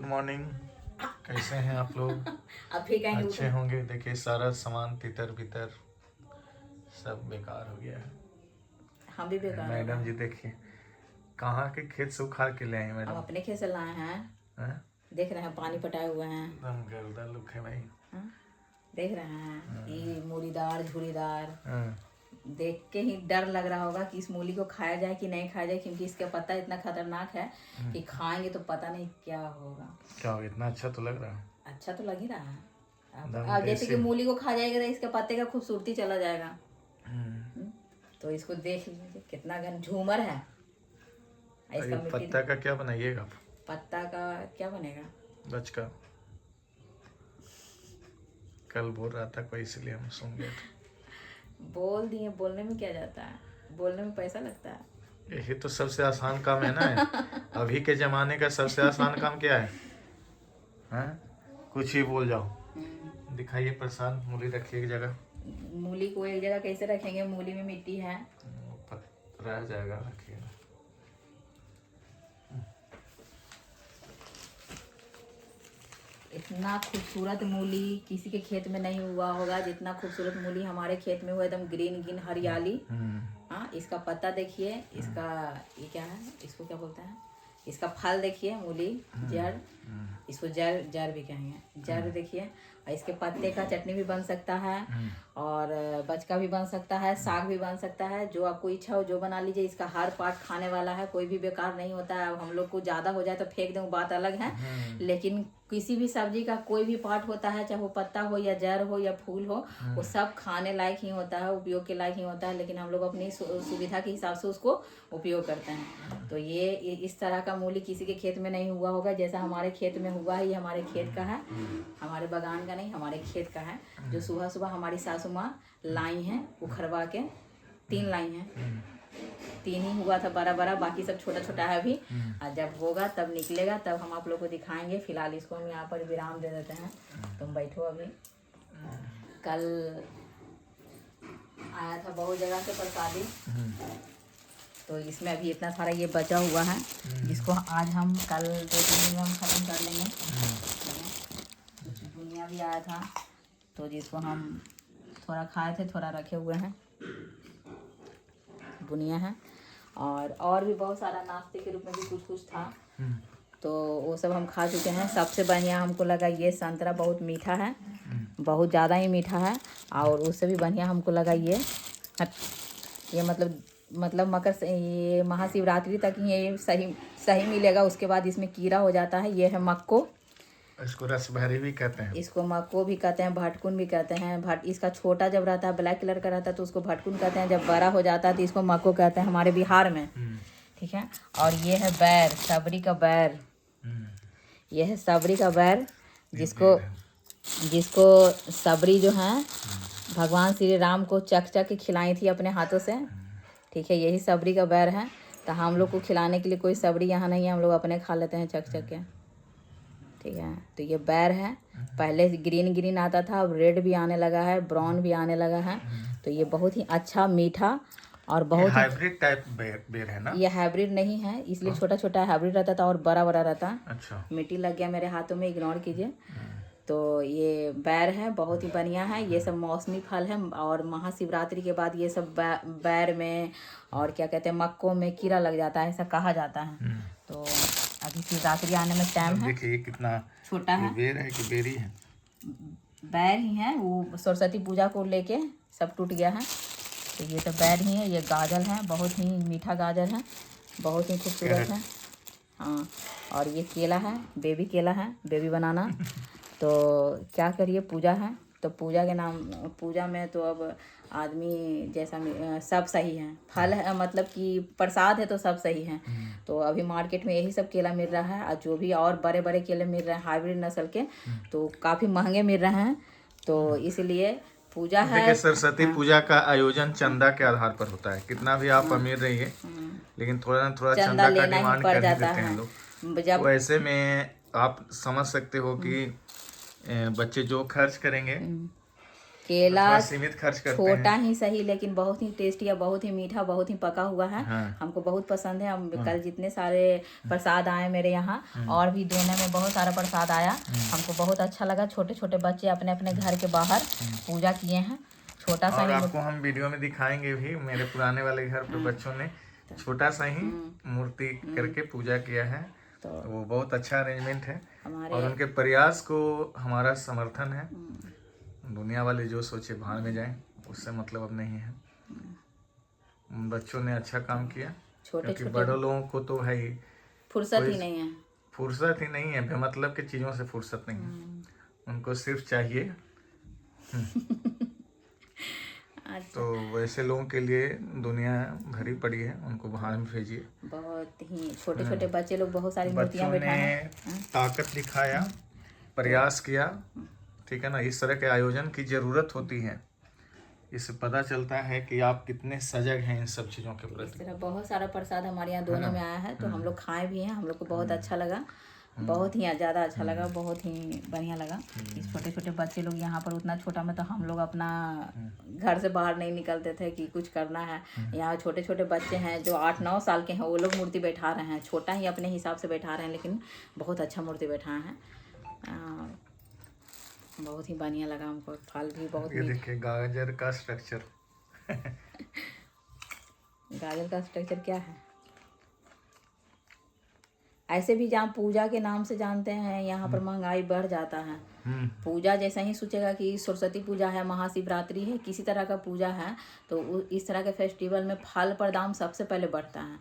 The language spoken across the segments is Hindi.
Good morning. कैसे हैं आप लोग? अभी कहीं अच्छे होंगे। देखिए सारा सामान तितर बितर सब बेकार हो गया है। हम भी बेकार हो मैडम गए। जी देखिए कहाँ के खेत से उखाड़ के ले आई हम मैडम। अपने खेत से लाए हैं। हैं? देख रहे हैं पानी पटाए हुए हैं। एकदम गर्दन लुक है भाई। हाँ? देख रहे हैं ये मूलीदार झुरीदार। हाँ, देख के ही डर लग रहा होगा कि इस मूली को खाया जाए कि नहीं खाया जाए, क्योंकि इसका पत्ता इतना खतरनाक है कि खाएंगे तो पता नहीं क्या होगा। क्या हो इतना अच्छा तो लग रहा है। अच्छा तो लग ही रहा है। एकदम अब जैसे कि देसी। मूली को खा जाएगा तो इसके पत्ते का खूबसूरती चला जाएगा। हम्म, तो इसको देख लीजिए कितना घन झूमर है। और इसका ये मिट्टी पत्ता का क्या बनाइएगा? पत्ता का क्या बनेगा? बच का कल बोल रहा था कोई, इसलिए हम सुन गए थे। बोल दिए, बोलने में क्या जाता है, बोलने में पैसा लगता है। यही तो सबसे आसान काम है ना। अभी के जमाने का सबसे आसान काम क्या है? हैं? कुछ ही बोल जाओ। दिखाइए प्रसाद, मूली रखिए एक जगह। मूली को एक जगह कैसे रखेंगे? मूली में मिट्टी है। रह जाएगा, रखिएगा। इतना खूबसूरत मूली किसी के खेत में नहीं हुआ होगा जितना खूबसूरत मूली हमारे खेत में हुआ। एकदम ग्रीन ग्रीन हरियाली। हाँ, इसका पत्ता देखिए, इसका ये क्या है, इसको क्या बोलते हैं, इसका फल देखिए, मूली जड़, इसको जड़ जड़ भी कहेंगे। जड़ देखिए, और इसके पत्ते का चटनी भी बन सकता है और बचका भी बन सकता है, साग भी बन सकता है। जो आपको इच्छा हो जो बना लीजिए। इसका हर पार्ट खाने वाला है, कोई भी बेकार नहीं होता है। अब हम लोग को ज़्यादा हो जाए तो फेंक दें, बात अलग है, लेकिन किसी भी सब्जी का कोई भी पार्ट होता है, चाहे वो पत्ता हो या जड़ हो या फूल हो, वो सब खाने लायक ही होता है, उपयोग के लायक ही होता है। लेकिन हम लोग अपनी सुविधा के हिसाब से उसको उपयोग करते हैं। तो ये इस तरह का मूली किसी के खेत में नहीं हुआ होगा जैसा हमारे खेत में हुआ है। ये हमारे खेत का है, हमारे बागान का नहीं, हमारे खेत का है। जो सुबह सुबह हमारी सासू माँ लाई हैं उखड़वा के। 3 लाई हैं, 3 ही हुआ था बड़ा बड़ा, बाकी सब छोटा छोटा है अभी। और जब होगा तब निकलेगा, तब हम आप लोग को दिखाएंगे। फिलहाल इसको हम यहाँ पर विराम दे देते हैं, तुम बैठो अभी। कल आया था बहुत जगह से प्रसादी, तो इसमें अभी इतना सारा ये बचा हुआ है, जिसको आज हम कल 2-3 दिन में हम ख़त्म कर लेंगे। बुनिया भी आया था, तो जिसको हम थोड़ा खाए थे, थोड़ा रखे हुए हैं। बुनिया है और भी बहुत सारा नाश्ते के रूप में भी कुछ कुछ था, तो वो सब हम खा चुके हैं। सबसे बढ़िया हमको लगा ये संतरा, बहुत मीठा है, बहुत ज़्यादा ही मीठा है। और उससे भी बढ़िया हमको लगा ये मतलब ये महाशिवरात्रि तक ही ये सही मिलेगा। उसके बाद इसमें कीड़ा हो जाता है। ये है मक्को, इसको रसभरी भी कहते हैं। इसको मक्को भी कहते हैं, भटकुन भी कहते हैं। इसका छोटा जब रहता है, ब्लैक कलर का रहता है, तो उसको भटकुन कहते हैं। जब बड़ा हो जाता है तो इसको मक्को कहते हैं हमारे बिहार में, ठीक है। और ये है बैर, सबरी का बैर। ये है सबरी का बैर, जिसको सबरी जो है भगवान श्री राम को चख के खिलाई थी अपने हाथों से, ठीक है। यही सबरी का बैर है। तो हम लोग को खिलाने के लिए कोई सबरी यहाँ नहीं है, हम लोग अपने खा लेते हैं चख के, ठीक है। तो ये बैर है। पहले ग्रीन ग्रीन आता था, अब रेड भी आने लगा है, ब्राउन भी आने लगा है। तो ये बहुत ही अच्छा मीठा और बहुत हाइब्रिड टाइप बेर है ना? ये हाइब्रिड नहीं है, इसलिए छोटा छोटा हाइब्रिड रहता था और बड़ा बड़ा रहता। अच्छा, मिट्टी लग गया मेरे हाथों में, इग्नोर कीजिए। तो ये बैर है, बहुत ही बढ़िया है। ये सब मौसमी फल है, और महाशिवरात्रि के बाद ये सब बैर में और क्या कहते हैं मक्कों में कीड़ा लग जाता है, ऐसा कहा जाता है। तो अभी शिवरात्रि आने में टाइम है। देखिए कितना छोटा है, बेर है कि बेरी है? बैर ही है। वो सरस्वती पूजा को लेके सब टूट गया है, तो ये सब बैर ही है। ये गाजर है, बहुत ही मीठा गाजर है, बहुत ही खूबसूरत है। हाँ, और ये केला है, बेबी केला है, बेबी बनाना। तो क्या करिए, पूजा है तो पूजा के नाम, पूजा में तो अब आदमी जैसा सब सही है। फल है, मतलब कि प्रसाद है तो सब सही है। तो अभी मार्केट में यही सब केला मिल रहा है, और जो भी और बड़े बड़े केले मिल रहे हैं हाइब्रिड नस्ल के, तो काफ़ी महंगे मिल रहे हैं। तो इसलिए पूजा है। देखिए सरस्वती पूजा का आयोजन चंदा के आधार पर होता है। कितना भी आप अमीर रहिए, लेकिन थोड़ा ना थोड़ा चंदा का लेना ही डिमांड पड़ कर ही जाता देते हैं है। लोग। जब तो ऐसे में आप समझ सकते हो कि बच्चे जो खर्च करेंगे केला थोड़ा सीमित खर्च करते हैं। छोटा ही सही लेकिन बहुत ही टेस्टी है, बहुत ही मीठा, बहुत ही पका हुआ है। हाँ। हमको बहुत पसंद है। हम कल जितने सारे प्रसाद आए मेरे यहाँ और भी दोनों में बहुत सारा प्रसाद आया, हमको बहुत अच्छा लगा। छोटे छोटे बच्चे अपने अपने घर के बाहर पूजा किए हैं। छोटा सा और ही आपको हम वीडियो में दिखाएंगे भी, मेरे पुराने वाले घर पे बच्चों ने छोटा सा ही मूर्ति करके पूजा किया है। तो वो बहुत अच्छा अरेंजमेंट है और उनके प्रयास को हमारा समर्थन है। दुनिया वाले जो सोचे भाड़ में जाएं, उससे मतलब अब नहीं है। बच्चों ने अच्छा काम किया, क्योंकि बड़ों लोगों को तो है ही फुर्सत ही नहीं है, फुर्सत ही नहीं है, बेमतलब की चीज़ों से फुर्सत नहीं है। उनको सिर्फ चाहिए तो वैसे लोगों के लिए दुनिया भरी पड़ी है, उनको भाड़ में भेजिए। बहुत ही छोटे छोटे बच्चे लोग बहुत सारी मूर्तियां बच्चों बैठाए ने हैं। ताकत दिखाया, प्रयास किया, ठीक है ना। इस तरह के आयोजन की जरूरत होती है, इससे पता चलता है कि आप कितने सजग हैं इन सब चीज़ों के इस प्रति। तरह बहुत सारा प्रसाद हमारे यहाँ दोनों में आया है, तो हम लोग खाए भी हैं। हम लोग को बहुत अच्छा लगा, बहुत ही ज़्यादा अच्छा लगा, बहुत ही बढ़िया लगा। इस छोटे छोटे बच्चे लोग यहाँ पर, उतना छोटा में तो हम लोग अपना घर से बाहर नहीं निकलते थे कि कुछ करना है। यहाँ छोटे छोटे बच्चे हैं जो 8-9 साल के हैं, वो लोग मूर्ति बैठा रहे हैं। छोटा ही अपने हिसाब से बैठा रहे हैं, लेकिन बहुत अच्छा मूर्ति बैठाए हैं। बहुत ही बढ़िया लगा हमको। फल भी बहुत ये देखिए गाजर का स्ट्रक्चर गाजर का स्ट्रक्चर क्या है? ऐसे भी जहाँ पूजा के नाम से जानते हैं, यहाँ पर महंगाई बढ़ जाता है। पूजा जैसा ही सोचेगा कि सरस्वती पूजा है, महाशिवरात्रि है, किसी तरह का पूजा है, तो इस तरह के फेस्टिवल में फल पर दाम सबसे पहले बढ़ता है।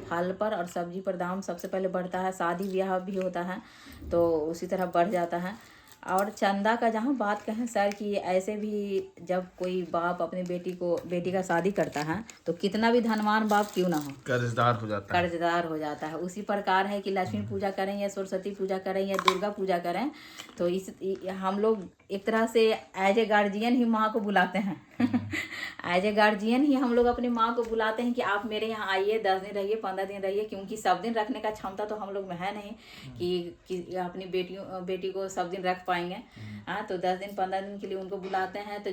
फल पर और सब्जी पर दाम सबसे पहले बढ़ता है। शादी ब्याह भी होता है तो उसी तरह बढ़ जाता है। और चंदा का जहाँ बात कहें सर, कि ऐसे भी जब कोई बाप अपनी बेटी का शादी करता है तो कितना भी धनवान बाप क्यों ना हो, कर्जदार हो जाता है। उसी प्रकार है कि लक्ष्मी पूजा करें या सरस्वती पूजा करें या दुर्गा पूजा करें, तो हम लोग एक तरह से एज ए गार्जियन ही माँ को बुलाते हैं एज ए गार्जियन ही हम लोग अपनी माँ को बुलाते हैं कि आप मेरे यहाँ आइए, 10 दिन रहिए, 15 दिन रहिए, क्योंकि सब दिन रखने का क्षमता तो हम लोग में है नहीं कि अपनी बेटी को सब दिन रख पाएंगे। हाँ, तो 10 दिन 15 दिन के लिए उनको बुलाते हैं। तो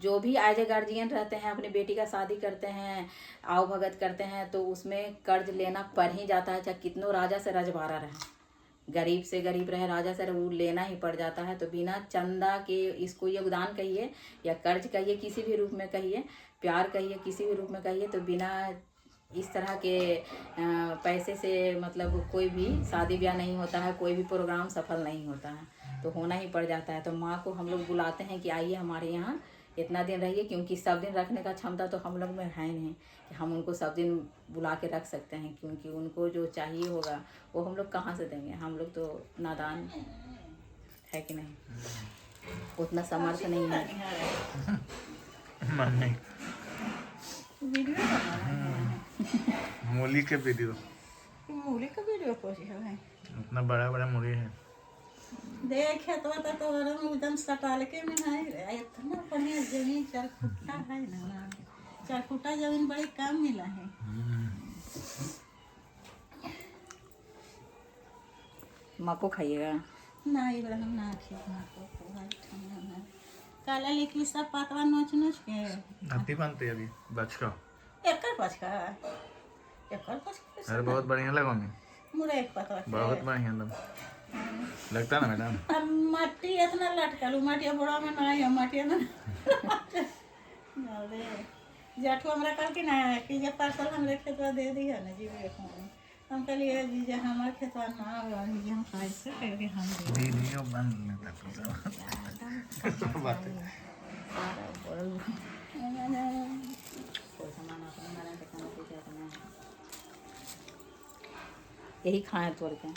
जो भी एज ए गार्जियन रहते हैं, अपनी बेटी का शादी करते हैं, आओ भगत करते हैं, तो उसमें कर्ज लेना पड़ ही जाता है। चाहे कितनों राजा से रजवाड़ा रहे, गरीब से गरीब रहे, राजा से वो लेना ही पड़ जाता है। तो बिना चंदा के, इसको योगदान कहिए या कर्ज कहिए, किसी भी रूप में कहिए, प्यार कहिए, किसी भी रूप में कहिए, तो बिना इस तरह के पैसे से मतलब कोई भी शादी ब्याह नहीं होता है, कोई भी प्रोग्राम सफल नहीं होता है, तो होना ही पड़ जाता है। तो माँ को हम लोग बुलाते हैं कि आइए हमारे यहाँ, इतना दिन रहिए, क्योंकि सब दिन रखने का क्षमता तो हम लोग में है नहीं कि हम उनको सब दिन बुला के रख सकते हैं, क्योंकि उनको जो चाहिए होगा वो हम लोग कहाँ से देंगे। हम लोग तो नादान है कि नहीं, उतना सामर्थ्य नहीं है। मूली के वीडियो कोशिश है, इतना बड़ा बड़ा मूली है। देख तो एकदम सटाल के में है रे, इतना बढ़िया जमीन चरखुटा है ना, चरखुटा जमीन बड़ी कम मिला है। मको खाइएगा ना इब्राहिम ना खी ना को पूरा ठंडा ना काला लिखी सब पतवा नोच नोच के धरती बनती है अभी बचका एकर पछका अरे बहुत बढ़िया लगा मैं, मुरे एक पतवा के बहुत बढ़िया लगता है ना मैडम। अब मट्टी इतना लटकल, मटिया बड़ा में ना है, मटिया ना अरे जेठू हमरा कल की ना कि जे पार्सल हमरे खेतवा दे दी है ना जी, हम कहलिए जी जे हमारे खेतवा ना हो जी, हम कैसे करके हम वीडियो बंद नहीं करता बात है। यही खाए तोड़ के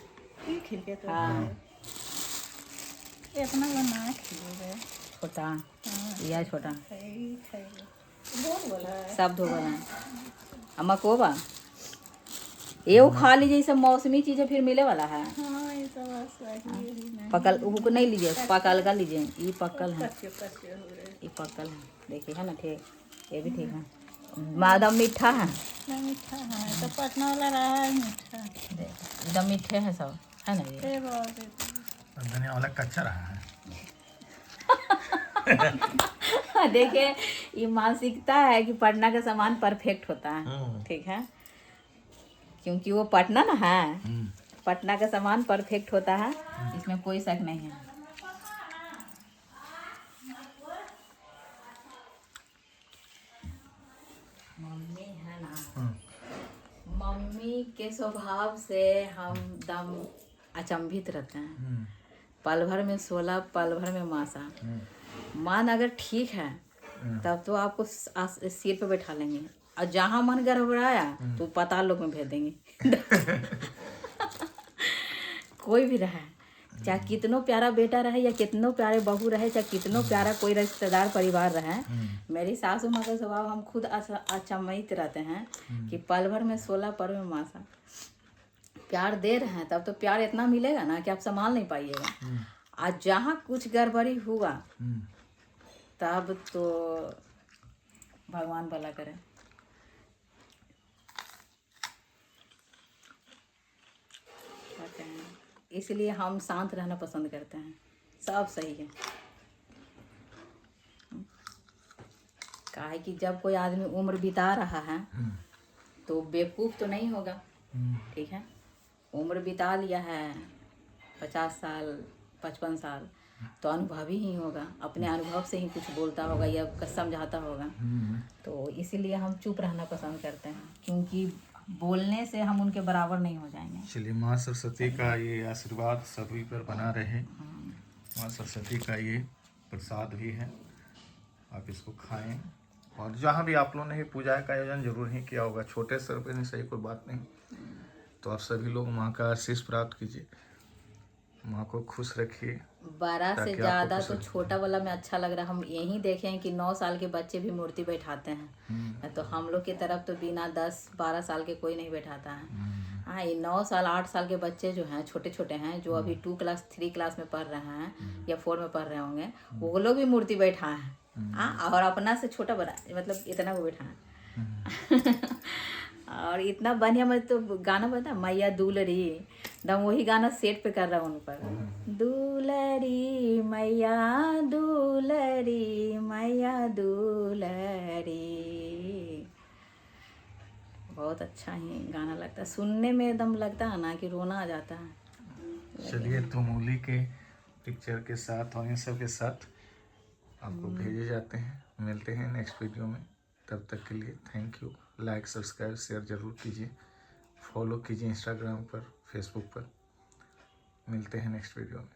खिलके तो हाँ। इतना बना खिले छोटा या छोटा बोला सब धो गए। अम्मा को बा ये खा लीजिए, सब मौसमी चीजें फिर मिले वाला है। हाँ ये सब सही नहीं पकल को नहीं लीजिए, पकल का लीजिए। ये पकल है, कच्चे हो रहे ये पकल है, देखिए है ना, ठीक, ये भी ठीक है। एकदम मीठा है, ना मीठा है तो पटना वाला रहा है मीठा, एकदम मीठे हैं सब, है ना। ये ये बहुत धनिया वाला कच्चा रहा है देखिए, ये मानसिकता है कि पटना का सामान परफेक्ट होता है, ठीक है, क्योंकि वो पटना ना है, पटना का सामान परफेक्ट होता है, इसमें कोई शक नहीं है। मम्मी है ना, मम्मी के स्वभाव से हम दम अचंभित रहते हैं। पल भर में 16, पल भर में मासा। मन अगर ठीक है तब तो आपको सिर पे बैठा लेंगे, और जहाँ मन गड़बड़ाया तो पाताल लोक में भेज देंगे। कोई भी रहे, चाहे कितनों प्यारा बेटा रहे या कितनों प्यारे बहू रहे, चाहे कितनों प्यारा कोई रिश्तेदार परिवार रहे, मेरी सासू माँ का स्वभाव हम खुद अचंभित रहते हैं कि पल भर में 16, पल में मासा। प्यार दे रहे हैं तब तो प्यार इतना मिलेगा ना कि आप संभाल नहीं पाइएगा। आज जहाँ कुछ गड़बड़ी हुआ तब तो भगवान भला करे। इसलिए हम शांत रहना पसंद करते हैं। सब सही है, काहे कि जब कोई आदमी उम्र बिता रहा है तो बेवकूफ़ तो नहीं होगा, ठीक है। उम्र बिता लिया है 50 साल 55 साल, तो अनुभवी ही होगा, अपने अनुभव से ही कुछ बोलता होगा या समझाता होगा। तो इसीलिए हम चुप रहना पसंद करते हैं, क्योंकि बोलने से हम उनके बराबर नहीं हो जाएंगे। चलिए, माँ सरस्वती का ये आशीर्वाद सभी पर बना रहे। माँ सरस्वती का ये प्रसाद भी है, आप इसको खाएं। और जहाँ भी आप लोगों ने पूजा का आयोजन जरूर ही किया होगा, छोटे स्तर पे नहीं, सही कोई बात नहीं, तो आप सभी लोग माँ का आशीष प्राप्त कीजिए, माँ को खुश रखिए। बड़ा से ज़्यादा तो छोटा वाला में अच्छा लग रहा है। हम यही देखे हैं कि 9 साल के बच्चे भी मूर्ति बैठाते हैं, तो हम लोग की तरफ तो बिना 10-12 साल के कोई नहीं बैठाता है। हाँ, ये 9 साल 8 साल के बच्चे जो हैं, छोटे छोटे हैं, जो अभी 2 क्लास 3 क्लास में पढ़ रहे हैं या 4 में पढ़ रहे होंगे, वो लोग भी मूर्ति बैठा है। हाँ, और अपना से छोटा बड़ा, मतलब इतना को बैठा है। और इतना बढ़िया, मैं तो गाना बता, मैया दूलरी, दम वही गाना सेट पे कर रहा हूँ उन पर। दूलरी मैया दूलरी मैया दूलरी, बहुत अच्छा ही गाना लगता है, सुनने में एकदम लगता है ना कि रोना आ जाता है। चलिए, तो मूली के पिक्चर के साथ और इन सब के साथ आपको भेजे जाते हैं। मिलते हैं नेक्स्ट वीडियो में, तब तक के लिए thank you. Like, subscribe, share जरूर कीजिए, फॉलो कीजिए इंस्टाग्राम पर, फेसबुक पर। मिलते हैं नेक्स्ट वीडियो में।